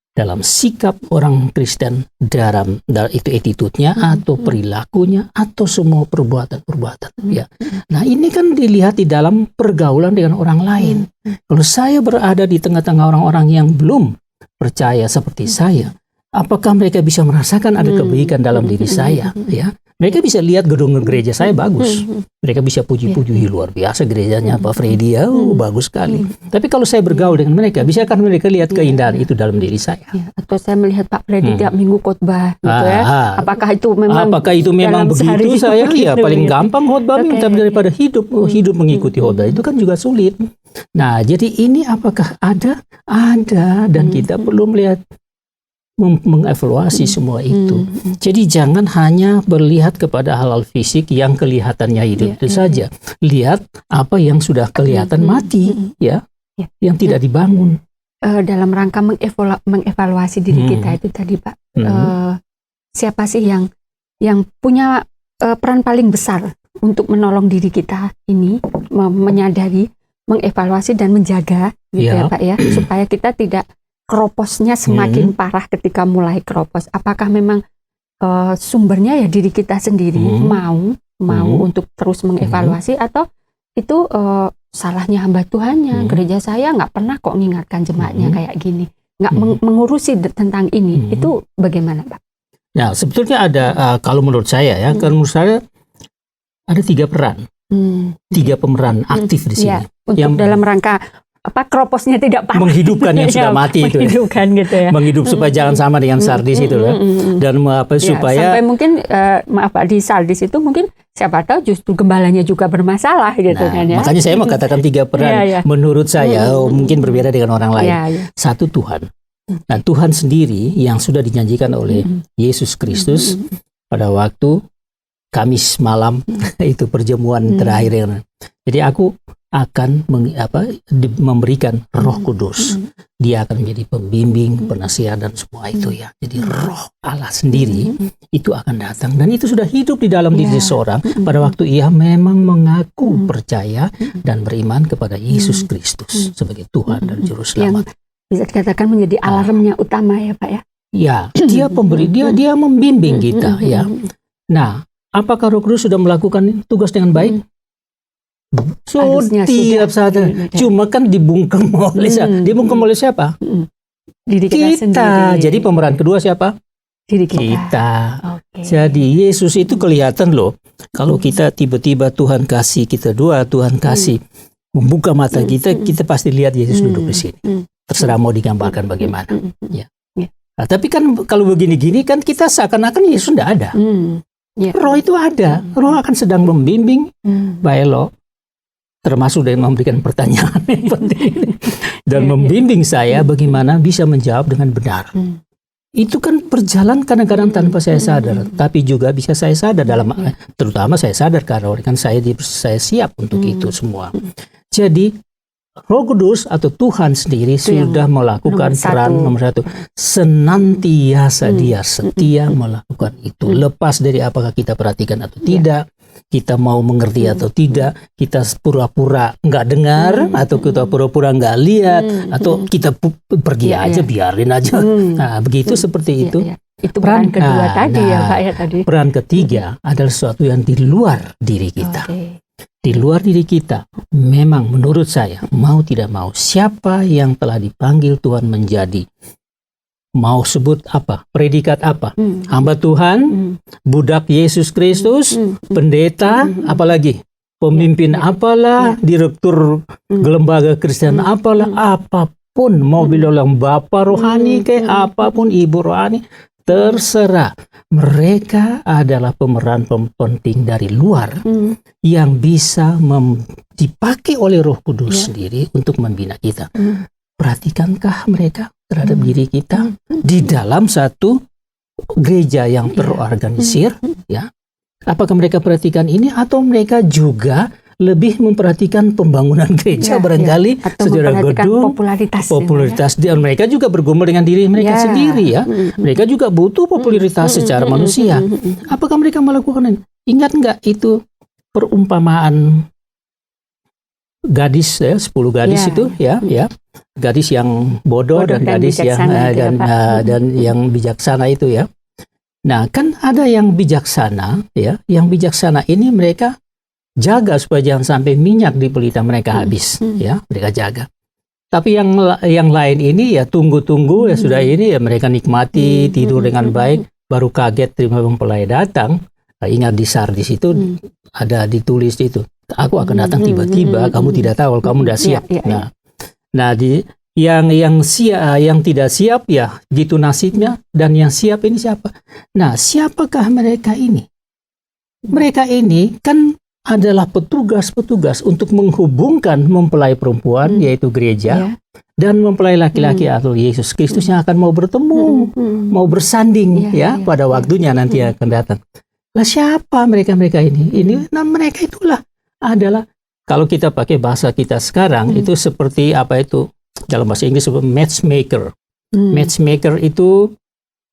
A: dalam sikap orang Kristen, dalam itu attitude-nya atau perilakunya atau semua perbuatan-perbuatan ya. Nah ini kan dilihat di dalam pergaulan dengan orang lain. Kalau saya berada di tengah-tengah orang-orang yang belum percaya seperti saya, apakah mereka bisa merasakan ada kebaikan dalam diri saya ya? Mereka bisa lihat gedung gereja saya bagus. Mereka bisa puji-puji, luar biasa gerejanya Pak Freddy, bagus sekali. Tapi kalau saya bergaul dengan mereka, bisakah mereka lihat keindahan itu dalam diri saya?
B: Atau saya melihat Pak Freddy tiap minggu khotbah gitu ya. Apakah itu memang
A: begitu saya? Ya paling gampang khotbah tapi daripada hidup mengikuti khotbah itu kan juga sulit. Nah, jadi ini apakah ada? Ada, dan kita perlu melihat mengevaluasi semua itu. Jadi jangan hanya berlihat kepada hal-hal fisik yang kelihatannya hidup itu saja. Lihat apa yang sudah kelihatan mati, ya, yang tidak dibangun.
B: Dalam rangka mengevaluasi diri kita itu tadi Pak, siapa sih yang punya peran paling besar untuk menolong diri kita ini, menyadari, mengevaluasi dan menjaga, gitu ya Pak ya, supaya kita tidak keroposnya semakin parah ketika mulai keropos. Apakah memang sumbernya ya diri kita sendiri mau untuk terus mengevaluasi atau itu salahnya hamba Tuhannya. Gereja saya nggak pernah kok mengingatkan jemaatnya kayak gini, nggak mengurusi tentang ini. Itu bagaimana, Pak?
A: Nah, sebetulnya ada, kalau menurut saya ya, kalau menurut saya ada 3 peran, 3 pemeran aktif di sini.
B: Ya, untuk dalam rangka kroposnya tidak patah,
A: menghidupkan yang sudah mati itu,
B: menghidupkan gitu ya,
A: menghidup supaya jalan sama dengan Sardis itu loh, dan supaya
B: sampai mungkin maaf Pak, di Sardis itu mungkin siapa tahu justru gembalanya juga bermasalah gitu kan ya.
A: Makanya saya mau katakan 3 peran menurut saya mungkin berbeda dengan orang lain. Satu, Tuhan. Nah, Tuhan sendiri yang sudah dijanjikan oleh Yesus Kristus pada waktu Kamis malam itu perjamuan terakhir. Jadi aku akan memberikan Roh Kudus. Dia akan menjadi pembimbing, penasihat dan semua itu ya. Jadi Roh Allah sendiri itu akan datang, dan itu sudah hidup di dalam diri seseorang pada waktu ia memang mengaku percaya dan beriman kepada Yesus Kristus sebagai Tuhan dan Juru Selamat.
B: Bisa dikatakan menjadi alarmnya utama ya Pak ya.
A: Ya, dia pemberi, dia membimbing kita ya. Nah, apakah Roh Kudus sudah melakukan tugas dengan baik? Setiap saat. Cuma kan dibungkam oleh siapa?
B: Diri kita sendiri.
A: Jadi pemeran kedua siapa?
B: Diri kita.
A: Okay. Jadi Yesus itu kelihatan loh. Kalau kita tiba-tiba Tuhan kasih kita doa, Tuhan kasih membuka mata kita, kita pasti lihat Yesus duduk di sini. Terserah mau digambarkan bagaimana. Ya. Nah, tapi kan kalau begini-gini kan kita seakan-akan Yesus tidak ada. Roh itu ada. Roh akan sedang membimbing Pak Elo, termasuk dengan memberikan pertanyaan yang penting dan membimbing saya bagaimana bisa menjawab dengan benar. Itu kan berjalan kadang-kadang tanpa saya sadar, tapi juga bisa saya sadar terutama saya sadar karena kan saya siap untuk itu semua. Jadi Roh Kudus atau Tuhan sendiri itu sudah melakukan peran nomor 1. Senantiasa dia setia melakukan itu. Lepas dari apakah kita perhatikan atau tidak, kita mau mengerti atau tidak, kita pura-pura nggak dengar, atau kita pura-pura nggak lihat, atau kita pergi aja, biarin aja. Nah, begitu seperti itu.
B: Itu peran kedua tadi ya Pak ya tadi.
A: Peran ketiga adalah sesuatu yang di luar diri kita. Di luar diri kita, memang menurut saya, mau tidak mau, siapa yang telah dipanggil Tuhan menjadi, mau sebut apa, predikat apa, hamba Tuhan, budak Yesus Kristus, pendeta, apalagi, pemimpin apalah, direktur lembaga Kristen apalah, apapun, mau bilang bapak rohani kayak apapun, ibu rohani, terserah. Mereka adalah pemeran penting dari luar yang bisa dipakai oleh Roh Kudus sendiri untuk membina kita. Perhatikankah mereka terhadap diri kita di dalam satu gereja yang terorganisir? Ya, apakah mereka perhatikan ini atau mereka juga lebih memperhatikan pembangunan gereja barangkali secara gedung, popularitas dan mereka juga bergumul dengan diri mereka sendiri ya. Mereka juga butuh popularitas secara manusia. Apakah mereka melakukan ini? Ingat nggak itu perumpamaan gadis ya, 10 gadis itu ya, gadis yang bodoh dan gadis yang dan yang bijaksana itu ya. Nah, kan ada yang bijaksana ya, yang bijaksana ini mereka jaga supaya jangan sampai minyak di pelita mereka habis, ya mereka jaga. Tapi yang lain ini ya tunggu-tunggu ya sudah ini ya mereka nikmati tidur dengan baik, baru kaget terima mempelai datang. Nah, ingat di Sardis itu ada ditulis itu, aku akan datang tiba-tiba, kamu tidak tahu, kamu tidak siap. Nah di yang tidak siap ya gitu nasibnya, dan yang siap ini siapa? Nah, siapakah mereka ini? Mereka ini kan adalah petugas-petugas untuk menghubungkan mempelai perempuan yaitu gereja dan mempelai laki-laki atau Yesus Kristus yang akan mau bertemu, mau bersanding pada waktunya nanti akan datang. Lah siapa mereka-mereka ini? Nah, mereka itulah adalah kalau kita pakai bahasa kita sekarang itu seperti apa itu dalam bahasa Inggris matchmaker. Matchmaker itu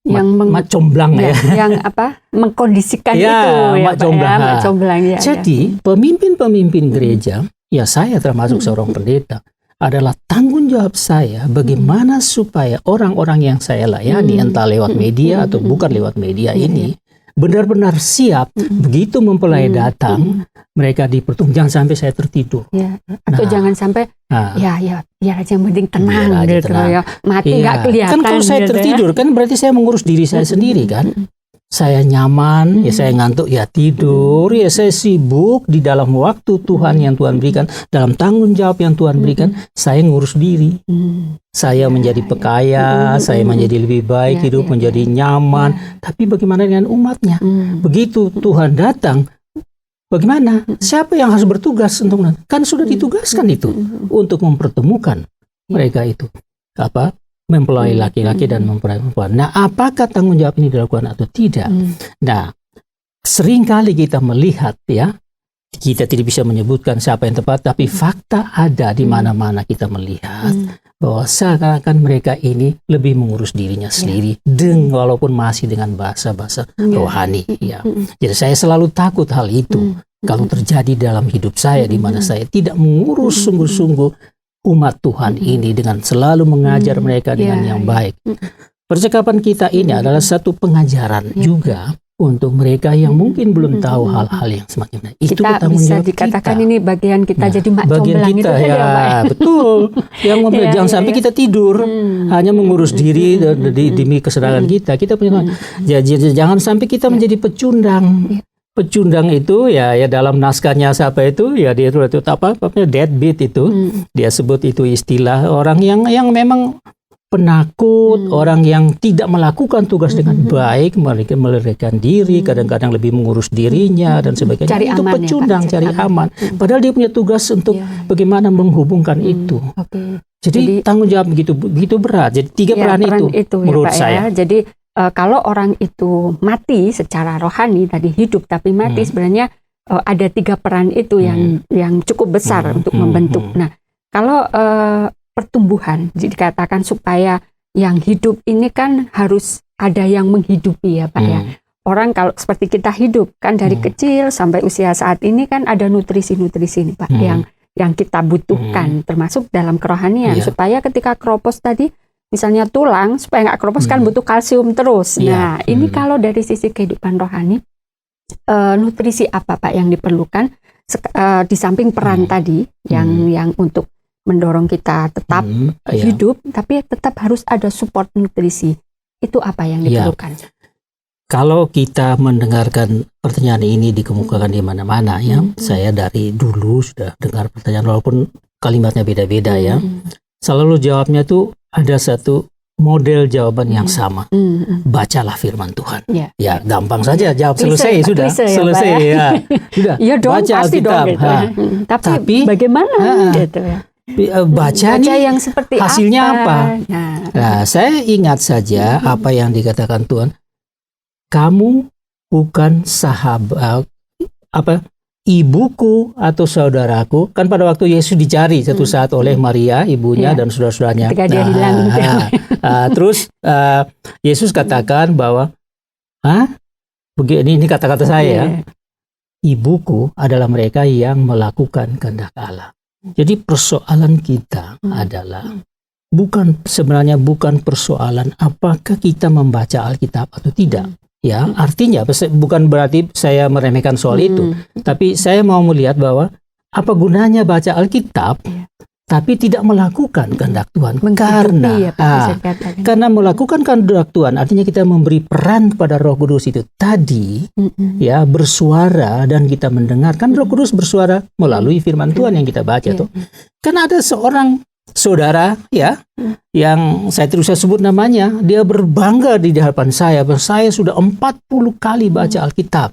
A: yang comblang
B: yang apa mengkondisikan itu
A: mak
B: comblang ya.
A: Jadi pemimpin-pemimpin gereja, ya saya termasuk seorang pendeta, adalah tanggung jawab saya bagaimana supaya orang-orang yang saya layani entah lewat media atau bukan lewat media ini benar-benar siap begitu mempelai datang, mereka dipertemukan, jangan sampai saya tertidur.
B: Ya. Atau
A: Nah.
B: jangan sampai ya aja yang penting tenang
A: Biar aja
B: gitu
A: tenang.
B: ya. Mati
A: Iya.
B: nggak kelihatan.
A: Kan kalau saya
B: gitu ya.
A: tertidur kan berarti saya mengurus diri saya sendiri kan. Saya nyaman, ya saya ngantuk, ya tidur, ya saya sibuk di dalam waktu Tuhan yang Tuhan berikan, dalam tanggung jawab yang Tuhan berikan, saya ngurus diri. Saya menjadi pekaya, saya menjadi lebih baik, hidup menjadi nyaman. Tapi bagaimana dengan umatnya? Begitu Tuhan datang, bagaimana? Siapa yang harus bertugas untuk kan sudah ditugaskan itu untuk mempertemukan mereka itu mempelai laki-laki dan mempelai perempuan. Nah, apakah tanggung jawab ini dilakukan atau tidak? Nah, seringkali kita melihat ya, kita tidak bisa menyebutkan siapa yang tepat, tapi fakta ada di mana-mana kita melihat bahwa seakan-akan mereka ini lebih mengurus dirinya sendiri, walaupun masih dengan bahasa-bahasa rohani. Ya. Jadi saya selalu takut hal itu kalau terjadi dalam hidup saya, di mana saya tidak mengurus sungguh-sungguh umat Tuhan ini dengan selalu mengajar mereka dengan yang baik. Percakapan kita ini adalah satu pengajaran juga untuk mereka yang mungkin belum tahu hal-hal yang semacam itu.
B: Kita
A: tanggung
B: bisa
A: jawab
B: dikatakan
A: kita.
B: ini bagian kita jadi mak
A: Bagian
B: comblang
A: kita
B: itu kan
A: ya,
B: Pak ya?
A: betul. Yang jangan sampai kita tidur hanya mengurus diri demi kesenangan kita. Kita punya jangan sampai kita menjadi pecundang. Pecundang itu ya dalam naskahnya siapa itu ya dia itu deadbeat itu dia sebut itu istilah orang yang memang penakut, orang yang tidak melakukan tugas dengan baik, mereka melarikan diri, kadang-kadang lebih mengurus dirinya dan sebagainya.
B: Cari
A: itu
B: aman
A: pecundang,
B: ya, Pak,
A: cari aman. Padahal dia punya tugas untuk bagaimana menghubungkan itu. Jadi tanggung jawab begitu berat. Jadi tiga peran itu menurut
B: Pak,
A: saya.
B: Jadi kalau orang itu mati secara rohani tadi hidup tapi mati, sebenarnya ada tiga peran itu yang cukup besar untuk membentuk. Nah, kalau pertumbuhan dikatakan supaya yang hidup ini kan harus ada yang menghidupi ya Pak ya. Orang kalau seperti kita hidup kan dari kecil sampai usia saat ini kan ada nutrisi-nutrisi nih Pak yang kita butuhkan termasuk dalam kerohanian supaya ketika keropos tadi misalnya tulang supaya nggak keropos kan butuh kalsium terus. Nah ini kalau dari sisi kehidupan rohani nutrisi apa Pak yang diperlukan di samping peran tadi yang untuk mendorong kita tetap hidup, tapi tetap harus ada support nutrisi. Itu apa yang diperlukan?
A: Kalau kita mendengarkan pertanyaan ini dikemukakan di mana-mana ya, saya dari dulu sudah dengar pertanyaan walaupun kalimatnya beda-beda ya. Selalu jawabnya tuh ada satu model jawaban yang sama. Bacalah firman Tuhan. Ya, gampang saja jawab, selesai sudah. Selesai ya. Sudah.
B: Iya dong,
A: baca
B: pasti
A: Alkitab.
B: dong gitu. Tapi bagaimana gitu ya?
A: Baca nih
B: yang seperti
A: hasilnya apa?
B: Nah,
A: saya ingat saja apa yang dikatakan Tuhan. Kamu bukan sahabat ibuku atau saudaraku. Kan pada waktu Yesus dicari satu saat oleh Maria, ibunya dan saudara-saudaranya.
B: Ketika dia hilang.
A: Terus Yesus katakan bahwa, begini ini kata-kata saya. Ibuku adalah mereka yang melakukan kehendak Allah. Jadi persoalan kita adalah sebenarnya bukan persoalan apakah kita membaca Alkitab atau tidak. Ya, artinya bukan berarti saya meremehkan soal itu, tapi saya mau melihat bahwa apa gunanya baca Alkitab, tapi tidak melakukan kehendak Tuhan. Karena melakukan kehendak Tuhan artinya kita memberi peran kepada Roh Kudus itu tadi, ya bersuara dan kita mendengarkan Roh Kudus bersuara melalui firman Tuhan yang kita baca tuh. Karena ada seorang saudara ya yang saya terus sebut namanya, dia berbangga di hadapan saya bahwa saya sudah 40 kali baca Alkitab.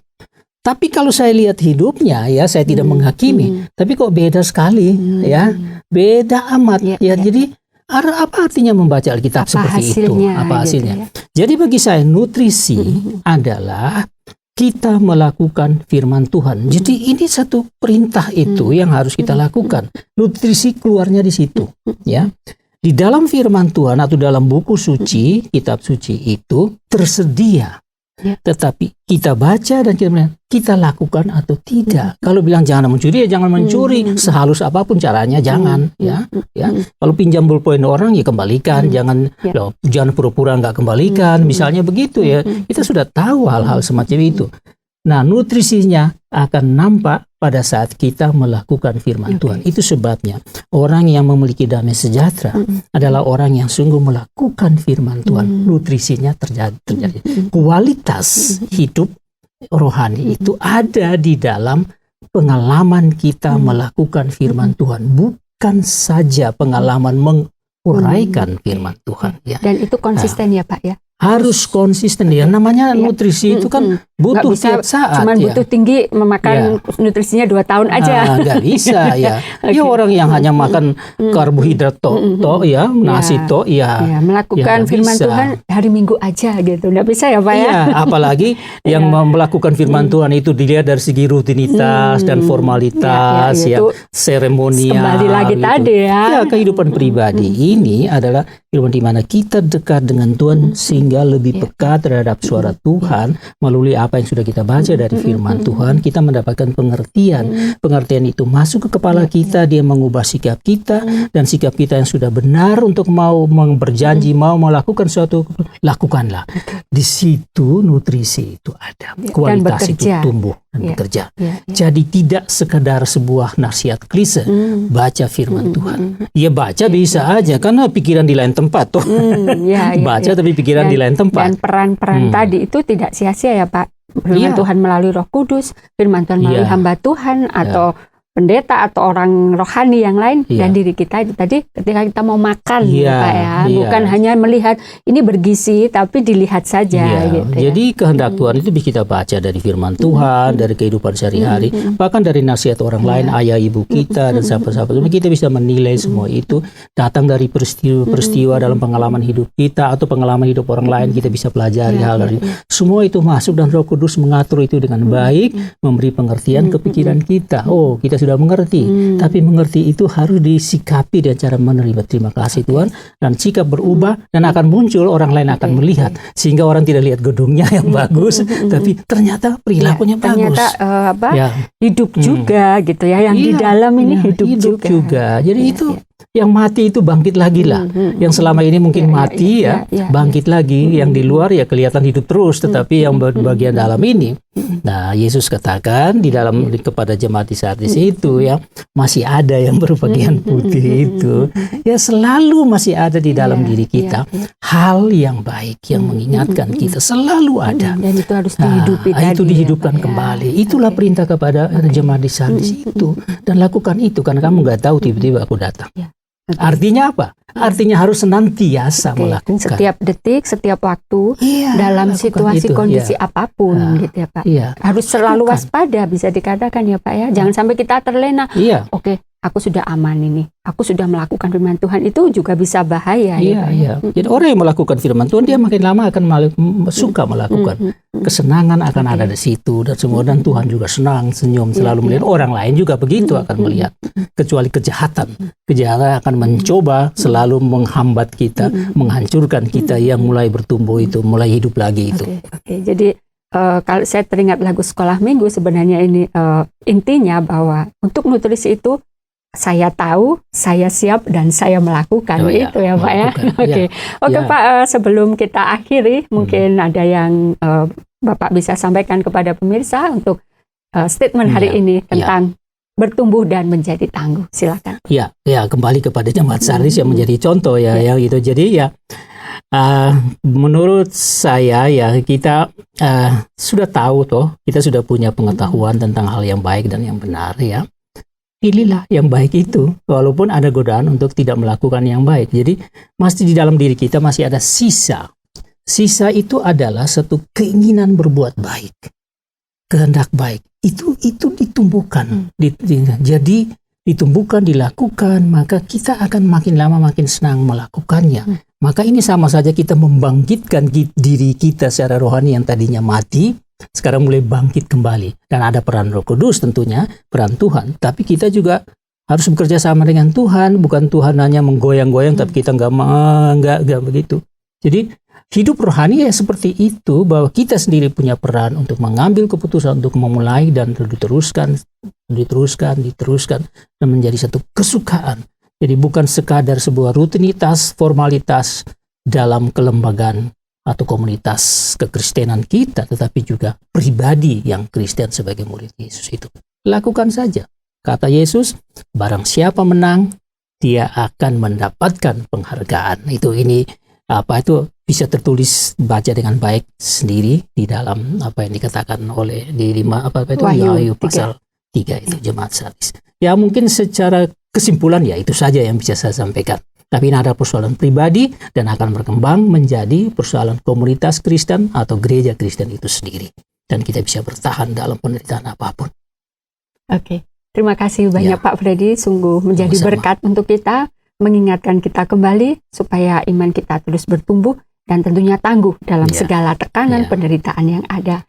A: Tapi kalau saya lihat hidupnya ya saya tidak menghakimi, tapi kok beda sekali ya. Beda amat ya. Jadi apa artinya membaca Alkitab seperti itu? Apa hasilnya?
B: Gitu ya?
A: Jadi bagi saya nutrisi adalah kita melakukan firman Tuhan. Jadi ini satu perintah itu yang harus kita lakukan. Nutrisi keluarnya di situ, ya. Di dalam firman Tuhan atau dalam buku suci, kitab suci itu tersedia. Tetapi kita baca dan kita lakukan atau tidak. Kalau bilang jangan mencuri, ya jangan mencuri. Sehalus apapun caranya, jangan. Ya. Kalau pinjam pulpen orang, ya kembalikan. Jangan pura-pura nggak kembalikan. Misalnya begitu ya. Kita sudah tahu hal-hal semacam itu. Nah, nutrisinya akan nampak pada saat kita melakukan firman Tuhan. Itu sebabnya orang yang memiliki damai sejahtera adalah orang yang sungguh melakukan firman Tuhan. Nutrisinya terjadi. Kualitas hidup rohani itu ada di dalam pengalaman kita melakukan firman Tuhan, bukan saja pengalaman menguraikan firman Tuhan. Ya.
B: Dan itu konsisten ya Pak ya?
A: Harus konsisten ya. Namanya nutrisi itu kan butuh tiap saat.
B: Cuman
A: ya.
B: butuh tinggi memakan nutrisinya 2 tahun aja.
A: Nggak bisa ya. Ya orang yang hanya makan karbohidrat ya, nasi ya.
B: Melakukan firman
A: bisa.
B: Tuhan hari Minggu aja gitu. Nggak bisa ya Pak ya?
A: Iya, apalagi yang melakukan firman Tuhan itu dilihat dari segi rutinitas dan formalitas ya, seremonial.
B: Kembali lagi
A: gitu.
B: tadi ya.
A: Ya, kehidupan pribadi ini adalah kehidupan di mana kita dekat dengan Tuhan sehingga lebih peka terhadap suara Tuhan melalui apa yang sudah kita baca dari firman Tuhan. Kita mendapatkan pengertian. Pengertian itu masuk ke kepala kita, dia mengubah sikap kita, dan sikap kita yang sudah benar untuk mau berjanji, mau melakukan suatu, lakukanlah. Di situ nutrisi itu ada, kualitas itu tumbuh dan bekerja. Jadi tidak sekedar sebuah nasihat klise, baca firman Tuhan. Ya baca bisa aja, karena pikiran di lain tempat tuh. Baca tapi pikiran di lain tempat.
B: Dan peran-peran tadi itu tidak sia-sia ya Pak. Firman Tuhan melalui Roh Kudus, firman Tuhan melalui hamba Tuhan atau pendeta atau orang rohani yang lain, dan diri kita itu tadi ketika kita mau makan Pak ya, bukan hanya melihat ini bergizi tapi dilihat saja gitu.
A: Jadi kehendak Tuhan itu bisa kita baca dari firman Tuhan, dari kehidupan sehari-hari, bahkan dari nasihat orang lain, ayah ibu kita dan sahabat-sahabat. Kita bisa menilai semua itu datang dari peristiwa dalam pengalaman hidup kita atau pengalaman hidup orang lain. Kita bisa pelajari hal dari semua itu masuk, dan Roh Kudus mengatur itu dengan baik, memberi pengertian ke pikiran kita. Oh, kita sudah mengerti, tapi mengerti itu harus disikapi dengan cara menerima terima kasih Tuhan, dan sikap berubah, dan akan muncul orang lain akan melihat, sehingga orang tidak lihat gedungnya yang bagus, tapi ternyata perilakunya bagus.
B: Ternyata hidup juga gitu ya, yang di dalam ini hidup juga.
A: Jadi itu yang mati itu bangkit lagi lah. Yang selama ini mungkin mati bangkit lagi. Yang di luar ya kelihatan hidup terus, tetapi yang bagian dalam ini. Nah, Yesus katakan di dalam kepada jemaat di saat itu ya, masih ada yang berpakaian putih itu. Ya selalu masih ada di dalam diri kita. Hal yang baik yang mengingatkan kita selalu ada.
B: Dan itu harus dihidupi
A: itu dihidupkan kembali. Itulah perintah kepada jemaat di saat itu. Dan lakukan itu, karena kamu nggak tahu tiba-tiba aku datang. Artinya apa? Artinya harus senantiasa melakukan.
B: Setiap detik, setiap waktu, dalam situasi kondisi apapun gitu ya Pak. Harus selalu waspada, bisa dikatakan ya Pak ya. Jangan sampai kita terlena. Oke, aku sudah aman ini. Aku sudah melakukan firman Tuhan, itu juga bisa bahaya.
A: Jadi orang yang melakukan firman Tuhan, dia makin lama akan suka melakukan. Kesenangan akan ada di situ, dan semua, dan Tuhan juga senang, senyum, selalu melihat. Orang lain juga begitu akan melihat. Kecuali kejahatan akan mencoba selalu menghambat kita, menghancurkan kita yang mulai bertumbuh itu, mulai hidup lagi itu.
B: Jadi kalau saya teringat lagu Sekolah Minggu, sebenarnya ini intinya bahwa untuk nutrisi itu saya tahu, saya siap, dan saya melakukan. Itu ya Pak ya. Oke Pak, sebelum kita akhiri, mungkin ada yang Bapak bisa sampaikan kepada pemirsa untuk statement hari ini tentang bertumbuh dan menjadi tangguh. Silakan.
A: Ya, kembali kepada jemaat Sardis yang menjadi contoh yang gitu. Jadi menurut saya kita sudah tahu kita sudah punya pengetahuan tentang hal yang baik dan yang benar ya. Pilihlah yang baik itu, walaupun ada godaan untuk tidak melakukan yang baik. Jadi masih di dalam diri kita masih ada sisa. Sisa itu adalah satu keinginan berbuat baik, kehendak baik. Itu ditumbuhkan. Jadi ditumbuhkan, dilakukan, maka kita akan makin lama makin senang melakukannya. Maka ini sama saja kita membangkitkan diri kita secara rohani yang tadinya mati, sekarang mulai bangkit kembali. Dan ada peran Roh Kudus tentunya, peran Tuhan. Tapi kita juga harus bekerja sama dengan Tuhan. Bukan Tuhan hanya menggoyang-goyang, tapi kita nggak begitu. Jadi hidup rohani ya seperti itu, bahwa kita sendiri punya peran untuk mengambil keputusan untuk memulai dan diteruskan, dan menjadi satu kesukaan. Jadi bukan sekadar sebuah rutinitas, formalitas dalam kelembagaan atau komunitas kekristenan kita, tetapi juga pribadi yang Kristen sebagai murid Yesus itu. Lakukan saja. Kata Yesus, barang siapa menang, dia akan mendapatkan penghargaan. Ini bisa tertulis baca dengan baik sendiri di dalam apa yang dikatakan oleh di 5 Wahyu pasal 3 itu jemaat Sardis. Ya mungkin secara kesimpulan ya itu saja yang bisa saya sampaikan. Tapi ini ada persoalan pribadi dan akan berkembang menjadi persoalan komunitas Kristen atau gereja Kristen itu sendiri. Dan kita bisa bertahan dalam penderitaan apapun.
B: Oke, terima kasih banyak Pak Freddy. Sungguh menjadi
A: Sama-sama.
B: berkat untuk kita, mengingatkan kita kembali supaya iman kita terus bertumbuh dan tentunya tangguh dalam segala tekanan penderitaan yang ada.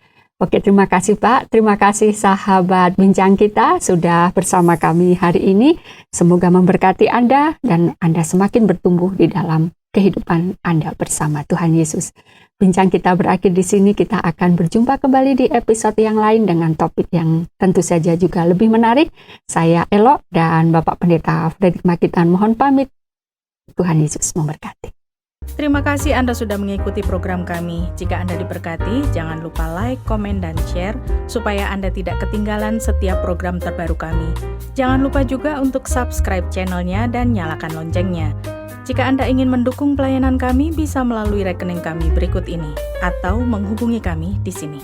B: Oke, terima kasih Pak. Terima kasih sahabat bincang kita sudah bersama kami hari ini. Semoga memberkati Anda dan Anda semakin bertumbuh di dalam kehidupan Anda bersama Tuhan Yesus. Bincang kita berakhir di sini. Kita akan berjumpa kembali di episode yang lain dengan topik yang tentu saja juga lebih menarik. Saya Elo dan Bapak Pendeta Fredrik Makitan mohon pamit. Tuhan Yesus memberkati.
C: Terima kasih Anda sudah mengikuti program kami. Jika Anda diberkati, jangan lupa like, komen, dan share supaya Anda tidak ketinggalan setiap program terbaru kami. Jangan lupa juga untuk subscribe channelnya dan nyalakan loncengnya. Jika Anda ingin mendukung pelayanan kami, bisa melalui rekening kami berikut ini atau menghubungi kami di sini.